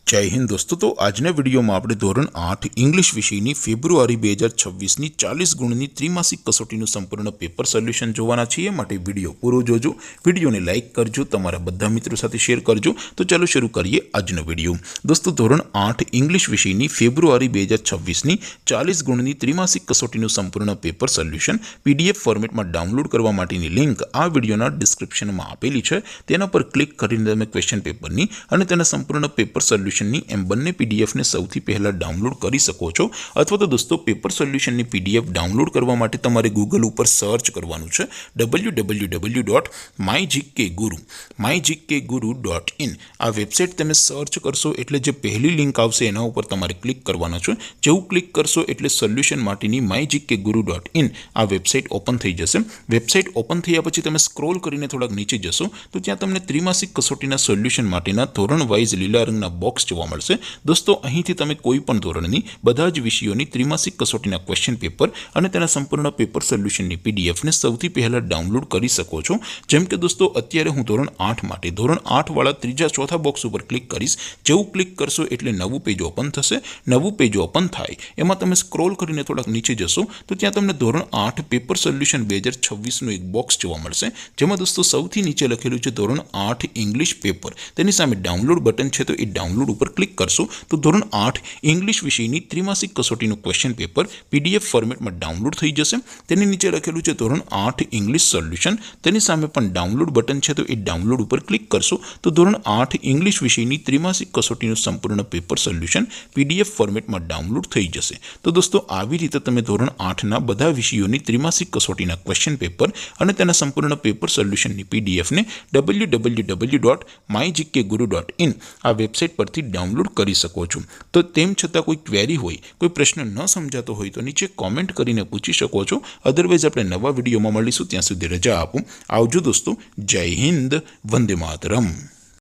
जय हिंद दोस्तों। तो आजना विडियो में આપણે ધોરણ 8 इंग्लिश વિષયની ફેબ્રુઆરી 2026ની 40 ગુણની ત્રિમાસિક કસોટીનું સંપૂર્ણ પેપર સોલ્યુશન જોવાના છીએ। માટે વિડિયો પૂરો જોજો, વિડિયોને લાઈક કરજો, તમારા બધા મિત્રો સાથે શેર કરજો। તો ચાલો શરૂ કરીએ આજનો વિડિયો। દોસ્તો ધોરણ 8 इंग्लिश વિષયની ફેબ્રુઆરી 2026ની 40 ગુણની ત્રિમાસિક કસોટીનું સંપૂર્ણ પેપર સોલ્યુશન પીડીએફ ફોર્મેટમાં ડાઉનલોડ કરવા માટેની લિંક આ વિડિયોના ડિસ્ક્રિપ્શનમાં આપેલી છે। તેના પર ક્લિક કરીને તમે ક્વેશ્ચન પેપરની અને તેના સંપૂર્ણ પેપર સોલ્યુશન एम बने पीडीएफ ने सौथी पहला डाउनलॉड करी सको छो। अथवा तो दोस्तों पेपर सोल्यूशन नी पीडीएफ डाउनलॉड करवा माटे तमारे गूगल पर सर्च करवानुं छे www.mygkguru.in। आ वेबसाइट तमे सर्च करशो एटले जे पहली लिंक आवशे एना उपर तमारे क्लिक करवानो छे। जेवुं क्लिक करशो एटले सोल्यूशन माटेनी mygkguru.in आ वेबसाइट ओपन थई जशे। वेबसाइट ओपन थया पछी तमे स्क्रॉल करीने थोड़ाक नीचे जशो तो त्यां तमने त्रिमासिक कसोटीना सोल्यूशन माटेना धोरण वाइज लीला रंगना बॉक्स જોવા મળશે। દોસ્તો અહીંથી તમે કોઈ પણ ધોરણની બધા જ વિષયોની ત્રિમાસિક કસોટીના ક્વેશ્ચન પેપર અને તેના સંપૂર્ણ પેપર સોલ્યુશનની પીડીએફ ને સૌથી પહેલા ડાઉનલોડ કરી શકો છો। જેમ કે દોસ્તો અત્યારે હું ધોરણ 8 માટે ધોરણ 8 વાળા ત્રીજા ચોથા બોક્સ ઉપર ક્લિક કરીશ। જેવું ક્લિક કરશો એટલે નવું પેજ ઓપન થશે। નવું પેજ ઓપન થાય એમાં તમે સ્ક્રોલ કરીને થોડાક નીચે જશો તો ત્યાં તમને ધોરણ 8 પેપર સોલ્યુશન 2026 નું એક બોક્સ જોવા મળશે। જેમાં દોસ્તો સૌથી નીચે લખેલું છે ધોરણ 8 ઇંગ્લિશ પેપર। તેની સામે ડાઉનલોડ બટન છે તો એ ડાઉનલોડ पर क्लिक करशो तो धोरण 8 इंग्लिश विषयनी त्रिमासिक कसोटीનું क्वेश्चन पेपर पीडीएफ फॉर्मेट में डाउनलॉड थई जशे। तेनी नीचे लखेलुं छे धोरण 8 इंग्लिश सोल्यूशन। तेनी सामे पण डाउनलॉड बटन छे तो ए डाउनलॉड पर क्लिक करशो तो धोरण 8 इंग्लिश विषयनी त्रिमासिक कसोटीનું संपूर्ण पेपर सोल्यूशन पीडीएफ फॉर्मेट में डाउनलॉड थई जशे। तो दोस्तों આવી રીતે તમે ધોરણ 8 ના બધા વિષયોની ત્રિમાસિક કસોટીના ક્વેશ્ચન પેપર અને તેના સંપૂર્ણ પેપર સોલ્યુશનની પીડીએફ ને www.mygkguru.in આ વેબસાઇટ પરથી डाउनलॉड करी सको छो। तो तेम छतां कोई क्वेरी होय, कोई प्रश्न न समजातो होय तो नीचे कॉमेंट करीने पूछी शको छो। अदरवाइज आपणे नवा विडियोमां मळीशुं, त्यां सुधी रजा आपो। आवजो दोस्तों। जय हिंद, वंदे मातरम।